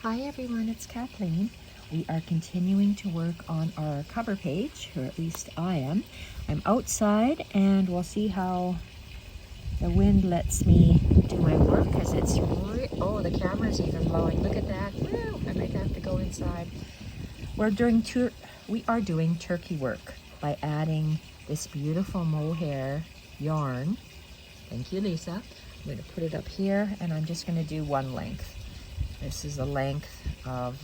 Hi everyone, it's Kathleen. We are continuing to work on our cover page, or at least I am. I'm outside and we'll see how the wind lets me do my work because it's oh, the camera's even blowing. Look at that. Woo, I might have to go inside. We are doing turkey work by adding this beautiful mohair yarn. Thank you, Lisa. I'm going to put it up here and I'm just going to do one length. This is the length of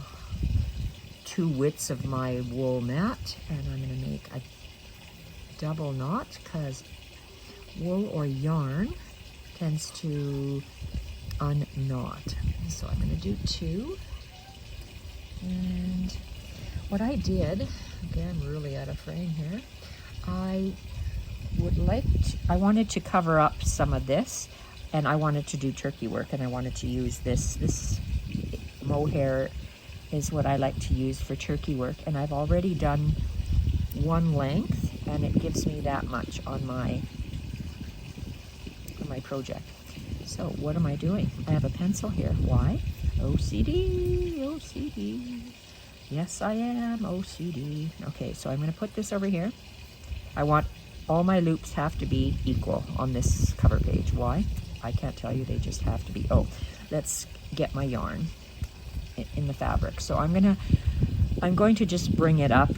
2 widths of my wool mat, and I'm going to make a double knot because wool or yarn tends to unknot. So I'm going to do 2. And what I did, okay, I'm really out of frame here. I wanted to cover up some of this, and I wanted to do turkey work, and I wanted to use this mohair is what I like to use for turkey work, and I've already done 1 length, and it gives me that much on my project. So what am I doing? I have a pencil here. Why? OCD. Yes, I am OCD. Okay, so I'm going to put this over here. I want all my loops have to be equal on this cover page. Why? I can't tell you, they just have to be. Oh, let's get my yarn in the fabric. So I'm going to just bring it up.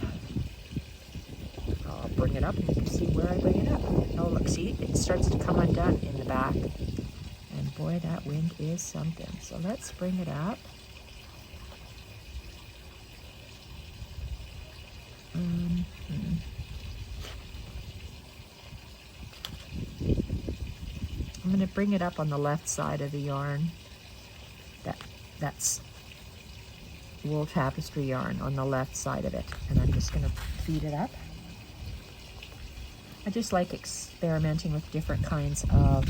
I'll bring it up and you can see where I bring it up. Oh, look, see, it starts to come undone in the back. And boy, that wind is something. So let's bring it up. I'm going to bring it up on the left side of the yarn. That's wool tapestry yarn on the left side of it, and I'm just going to feed it up. I just like experimenting with different kinds of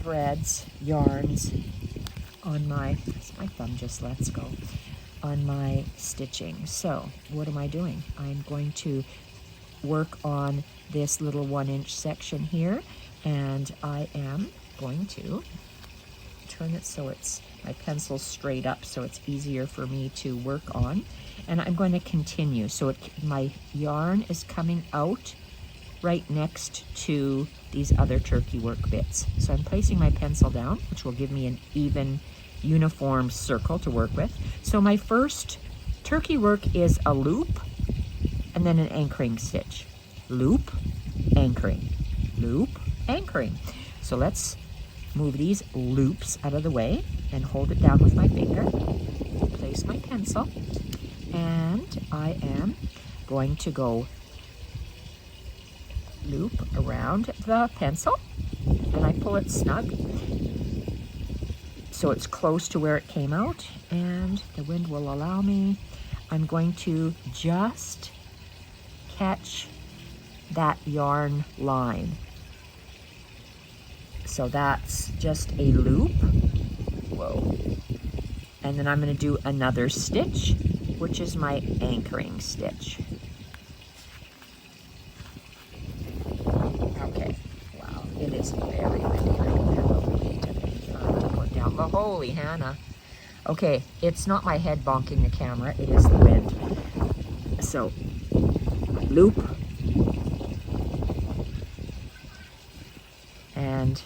threads, yarns on my thumb just lets go, on my stitching. So what am I doing? I'm going to work on this little 1-inch section here, and I am going to turn it so it's my pencil's straight up so it's easier for me to work on, and I'm going to continue so my yarn is coming out right next to these other turkey work bits. So I'm placing my pencil down, which will give me an even uniform circle to work with. So my first turkey work is a loop and then an anchoring stitch. Loop, anchoring, loop, anchoring. So let's move these loops out of the way and hold it down with my finger. Place my pencil, and I am going to go loop around the pencil, and I pull it snug so it's close to where it came out, and the wind will allow me. I'm going to just catch that yarn line. So that's just a loop. Whoa. And then I'm going to do another stitch, which is my anchoring stitch. Okay. Wow. It is very windy right now. To put down the holy Hannah. Okay. It's not my head bonking the camera. It is the wind. So loop. And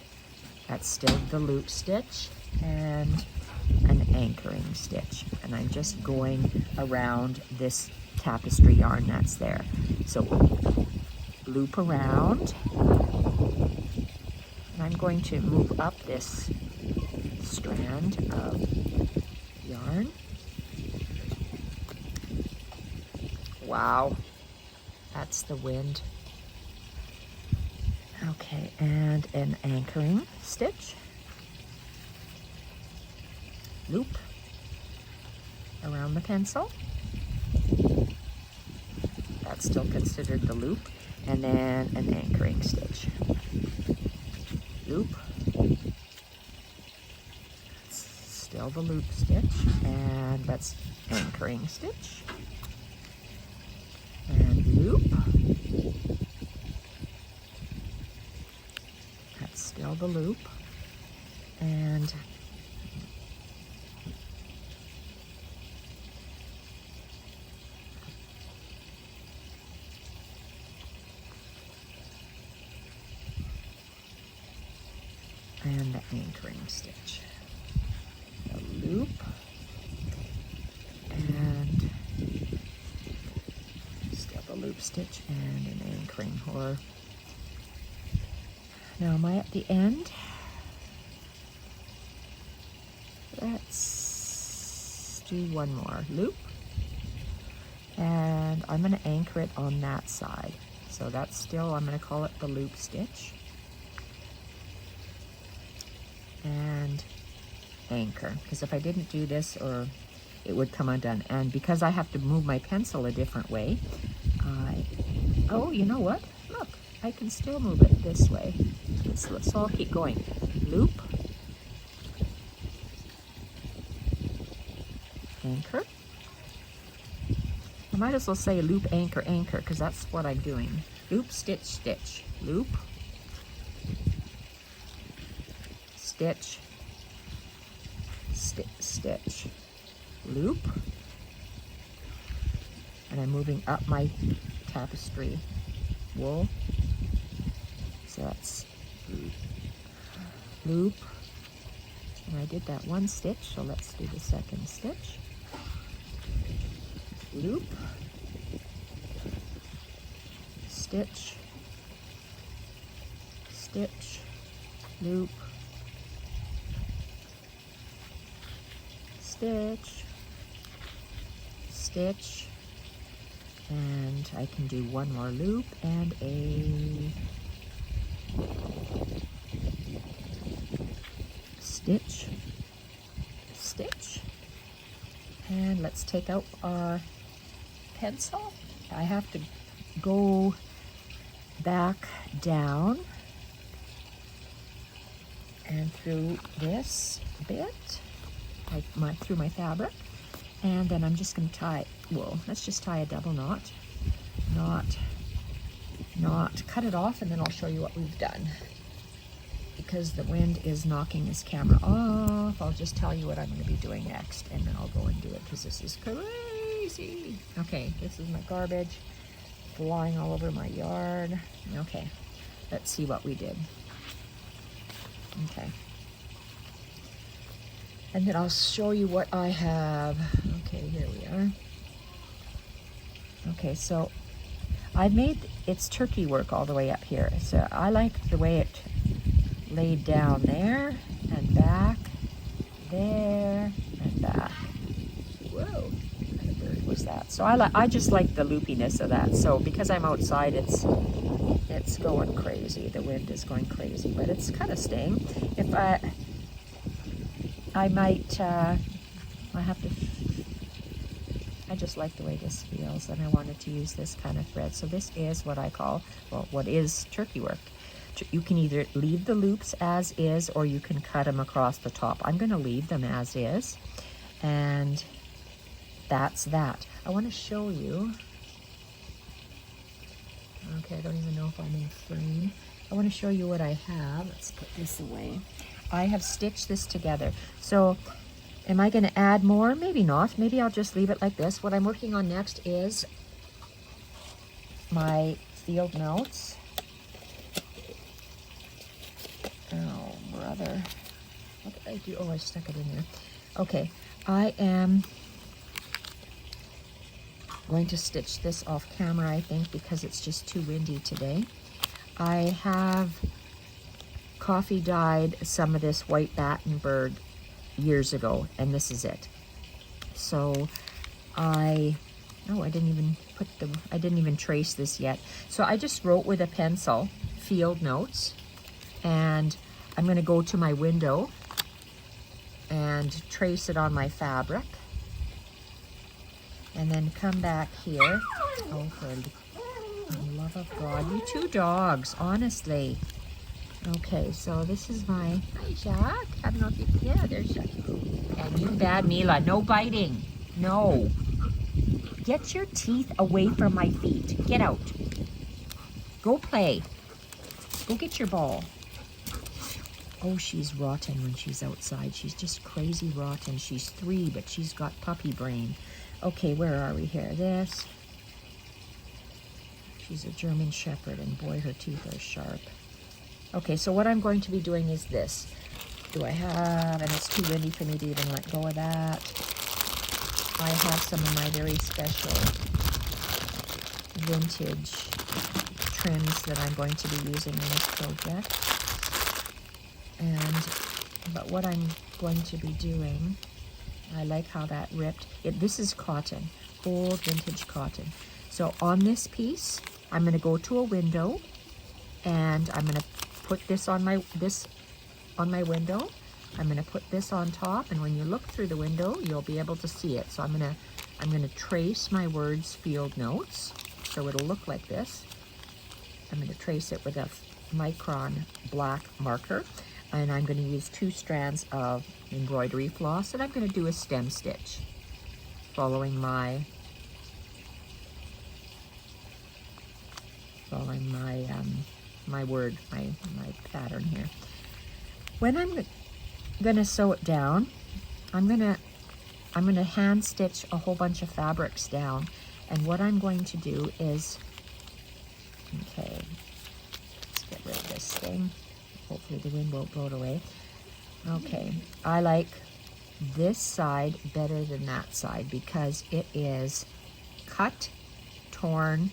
that's still the loop stitch and an anchoring stitch. And I'm just going around this tapestry yarn that's there. So loop around. And I'm going to move up this strand of yarn. Wow, that's the wind. Okay, and an anchoring stitch, loop around the pencil. That's still considered the loop, and then an anchoring stitch. Loop, still the loop stitch, and that's anchoring stitch, and loop. Still the loop, and anchoring stitch, a loop, and still the loop stitch and an anchoring. Or now am I at the end? Let's do one more loop, and I'm going to anchor it on that side. So that's still, I'm going to call it the loop stitch, and anchor, because if I didn't do this, or it would come undone. And because I have to move my pencil a different way, oh, you know what? Look, I can still move it this way. So I'll keep going. Loop, anchor. I might as well say loop, anchor, anchor, because that's what I'm doing. Loop, stitch, stitch, loop, stitch, stitch, loop, and I'm moving up my tapestry wool. So that's loop, and I did that one stitch, so let's do the second stitch. Loop, stitch, stitch, loop, stitch, stitch, and I can do one more loop and a stitch, stitch, and let's take out our pencil. I have to go back down and through this bit, through my fabric, and then I'm just going to tie, well, let's just tie a double knot, cut it off, and then I'll show you what we've done. Because the wind is knocking this camera off, I'll just tell you what I'm going to be doing next, and then I'll go and do it, because this is crazy. Okay, this is my garbage flying all over my yard. Okay, let's see what we did. Okay, and then I'll show you what I have. Okay, here we are. Okay, so I made, it's turkey work all the way up here, so I like the way it laid down there and back, there and back. Whoa, what kind of bird was that? So I just like the loopiness of that. So because I'm outside, it's going crazy. The wind is going crazy, but it's kind of staying. If I might, I have to, I just like the way this feels, and I wanted to use this kind of thread. So this is what I call, well, what is turkey work. You can either leave the loops as is, or you can cut them across the top. I'm going to leave them as is, and that's that. I want to show you. Okay, I don't even know if I'm in frame. I want to show you what I have. Let's put this away. I have stitched this together. So am I going to add more? Maybe not. Maybe I'll just leave it like this. What I'm working on next is my field notes. Oh, brother. What did I do? Oh, I stuck it in there. Okay, I am going to stitch this off camera, I think, because it's just too windy today. I have coffee dyed some of this white Battenberg years ago, and this is it. So I didn't even trace this yet. So I just wrote with a pencil, field notes, and I'm going to go to my window and trace it on my fabric, and then come back here. Oh, for the love of God, you two dogs, honestly. Okay, so this is my, hi Jack, I don't know if you, yeah, there's Jack. And you bad Mila, no biting, no. Get your teeth away from my feet, get out. Go play, go get your ball. Oh, she's rotten when she's outside. She's just crazy rotten. She's 3, but she's got puppy brain. Okay, where are we here? This. She's a German Shepherd, and boy, her teeth are sharp. Okay, so what I'm going to be doing is this. do I have? And it's too windy for me to even let go of that. I have some of my very special vintage trims that I'm going to be using in this project. But what I'm going to be doing, I like how that ripped. This is cotton, old vintage cotton. So on this piece, I'm going to go to a window, and I'm going to put this on my window. I'm going to put this on top, and when you look through the window, you'll be able to see it. So I'm going to trace my words field notes, so it'll look like this. I'm going to trace it with a micron black marker, and I'm going to use 2 strands of embroidery floss, and I'm going to do a stem stitch following my my pattern here. When I'm going to sew it down, I'm going to hand stitch a whole bunch of fabrics down, and what I'm going to do is, okay, let's get rid of this thing. Hopefully the wind won't blow it away. Okay, I like this side better than that side because it is cut, torn,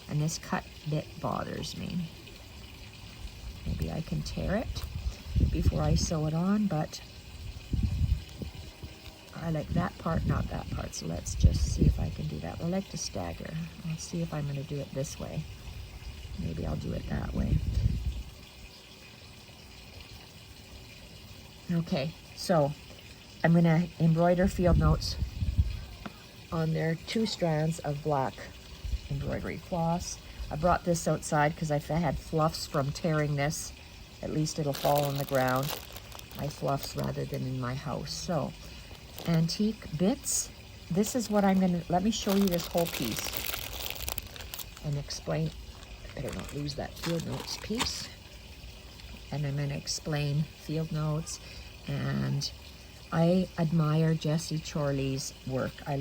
and this cut bit bothers me. Maybe I can tear it before I sew it on, but I like that part, not that part. So let's just see if I can do that. I like to stagger. Let's see if I'm going to do it this way. Maybe I'll do it that way. Okay, so I'm going to embroider field notes on there, 2 strands of black embroidery floss. I brought this outside because I had fluffs from tearing this. At least it'll fall on the ground. My fluffs rather than in my house. So, antique bits. This is what I'm going to, let me show you this whole piece and explain. I better not lose that field notes piece. And I'm going to explain field notes, and I admire Jessie Chorley's work. I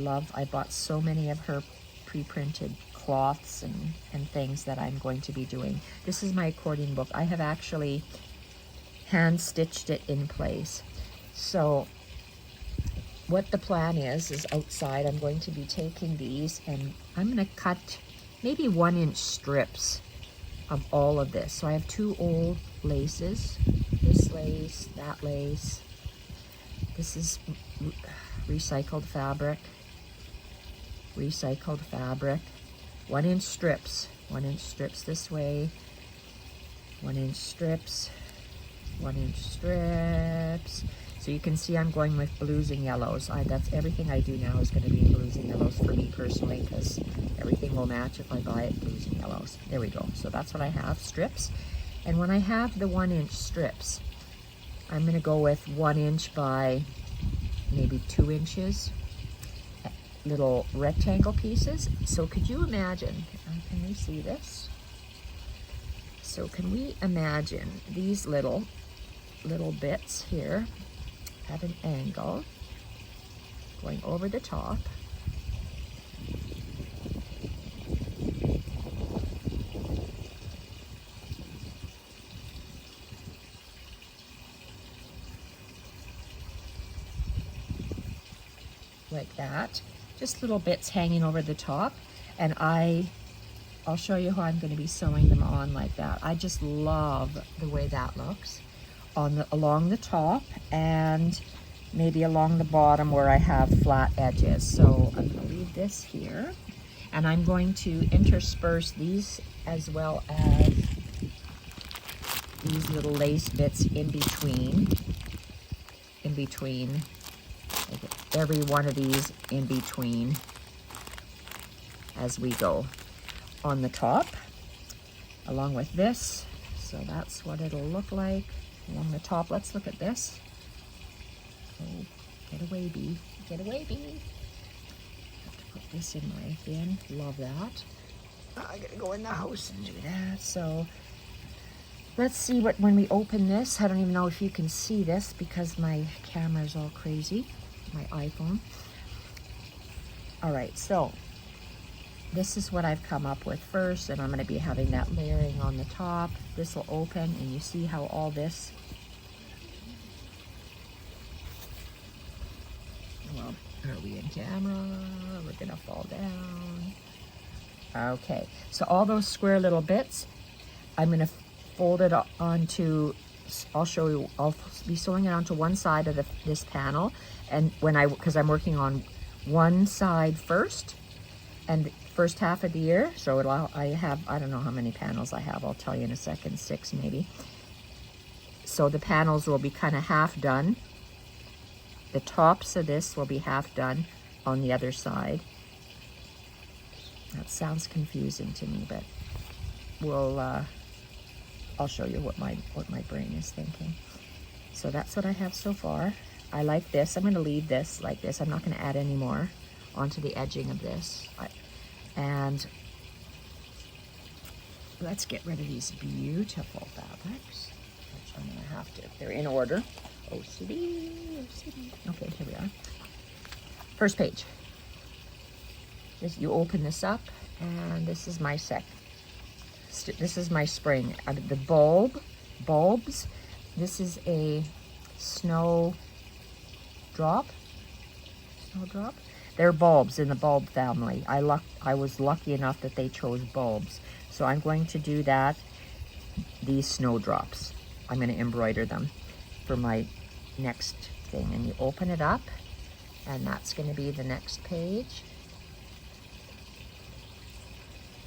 bought so many of her pre-printed cloths and things that I'm going to be doing. This is my accordion book. I have actually hand stitched it in place. So what the plan is outside I'm going to be taking these, and I'm going to cut maybe 1-inch strips of all of this. So I have 2 old laces, this lace, that lace. This is recycled fabric, 1-inch strips, 1-inch strips this way, 1-inch strips, 1-inch strips. So you can see I'm going with blues and yellows. That's everything I do now is going to be in blues and yellows for me personally, because everything will match if I buy it blues and yellows. There we go. So that's what I have, strips. And when I have the 1-inch strips, I'm going to go with 1 inch by maybe 2 inches, little rectangle pieces. So could you imagine, can we see this? So can we imagine these little bits here at an angle going over the top, like that, just little bits hanging over the top, and I'll show you how I'm going to be sewing them on like that. I just love the way that looks along the top and maybe along the bottom where I have flat edges. So I'm going to leave this here, and I'm going to intersperse these as well as these little lace bits in between every one of these in between as we go on the top along with this. So that's what it'll look like along the top. Let's look at this. Oh, get away, bee. Get away, bee. Have to put this in my bin. Love that. I gotta go in the house and do that. So let's see when we open this. I don't even know if you can see this because my camera's all crazy, my iPhone. All right, so this is what I've come up with first, and I'm going to be having that layering on the top. This will open, and you see how all this Well, are we in camera? We're gonna fall down. Okay, so all those square little bits, I'm gonna fold it onto, I'll show you, I'll be sewing it onto one side of this panel, and because I'm working on one side first, and the first half of the year, so I don't know how many panels I have, I'll tell you in a second, 6 maybe. So the panels will be kind of half done. The tops of this will be half done on the other side. That sounds confusing to me, but I'll show you what my brain is thinking. So that's what I have so far. I like this. I'm going to leave this like this. I'm not going to add any more onto the edging of this. And let's get rid of these beautiful fabrics, which I'm going to have to. They're in order. OCD. Okay, here we are. First page. You open this up, and this is my this is my spring. The bulbs. This is a snowdrop. They're bulbs in the bulb family. I was lucky enough that they chose bulbs. So I'm going to do that. These snowdrops. I'm going to embroider them for my next thing. And you open it up, and that's going to be the next page.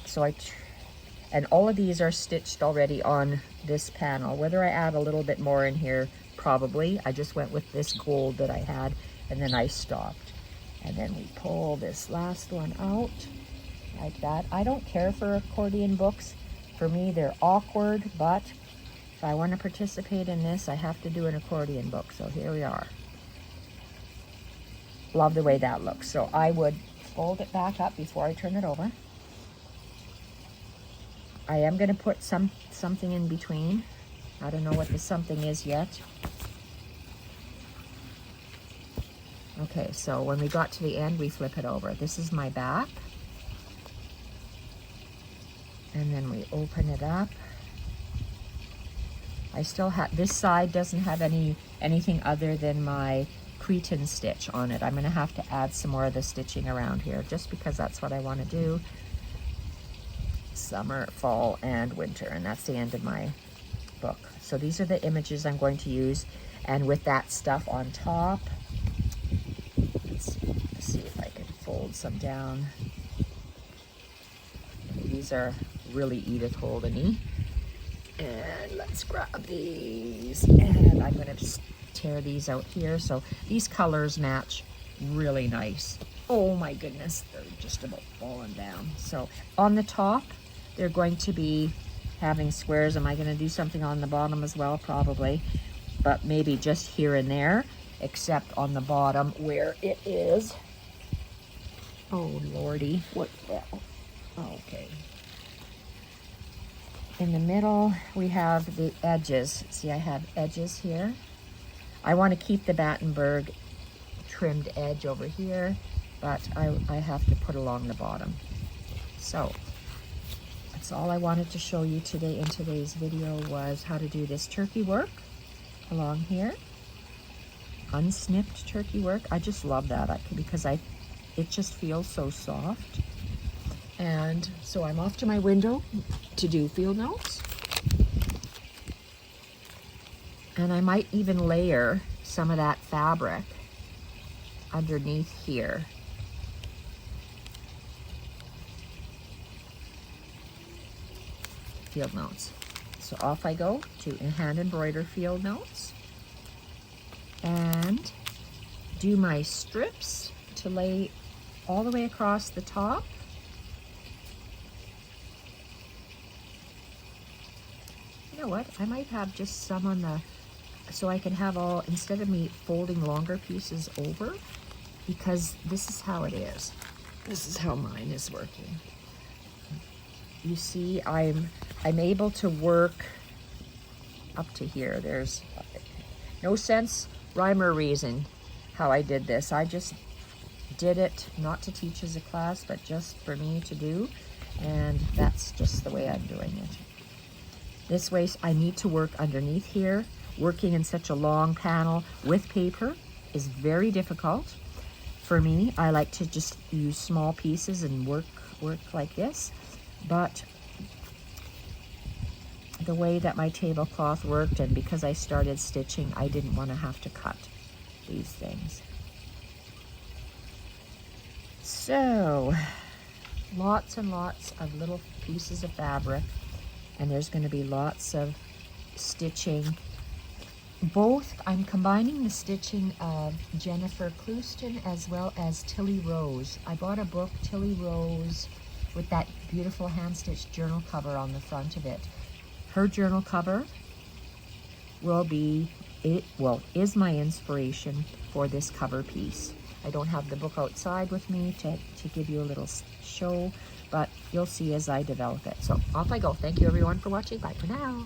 So and all of these are stitched already on this panel. Whether I add a little bit more in here, probably. I just went with this gold that I had, and then I stopped. And then we pull this last one out like that. I don't care for accordion books. For me, they're awkward, but if I want to participate in this, I have to do an accordion book. So here we are. Love the way that looks. So I would fold it back up before I turn it over. I am going to put something in between. I don't know what the something is yet. Okay, so when we got to the end, we flip it over. This is my back. And then we open it up. I still have, this side doesn't have anything other than my cretin stitch on it. I'm going to have to add some more of the stitching around here, just because that's what I want to do. Summer, fall, and winter, and that's the end of my book. So these are the images I'm going to use, and with that stuff on top, let's see if I can fold some down. These are really Edith Holden-y. And let's grab these, and I'm going to just tear these out here. So these colors match really nice. Oh my goodness, they're just about falling down. So on the top, they're going to be having squares. Am I going to do something on the bottom as well? Probably, but maybe just here and there, except on the bottom where it is. Oh lordy, what? Okay. In the middle, we have the edges. See, I have edges here. I want to keep the Battenberg trimmed edge over here, but I have to put along the bottom. So that's all I wanted to show you today in today's video, was how to do this turkey work along here. Unsnipped turkey work. I just love that because it just feels so soft. And so I'm off to my window to do field notes. And I might even layer some of that fabric underneath here. Field notes. So off I go to hand embroider field notes and do my strips to lay all the way across the top. You know what? I might have just some on the, so I can have all, instead of me folding longer pieces over, because this is how it is. This is how mine is working. You see, I'm able to work up to here. There's no sense, rhyme or reason how I did this. I just did it not to teach as a class, but just for me to do, and that's just the way I'm doing it. This way, I need to work underneath here. Working in such a long panel with paper is very difficult. For me, I like to just use small pieces and work like this, but the way that my tablecloth worked, and because I started stitching, I didn't want to have to cut these things. So, lots and lots of little pieces of fabric, and there's going to be lots of stitching. I'm combining the stitching of Jennifer Clouston as well as Tilly Rose. I bought a book, Tilly Rose, with that beautiful hand-stitched journal cover on the front of it. Her journal cover is my inspiration for this cover piece. I don't have the book outside with me to give you a little show, but you'll see as I develop it. So off I go. Thank you everyone for watching. Bye for now.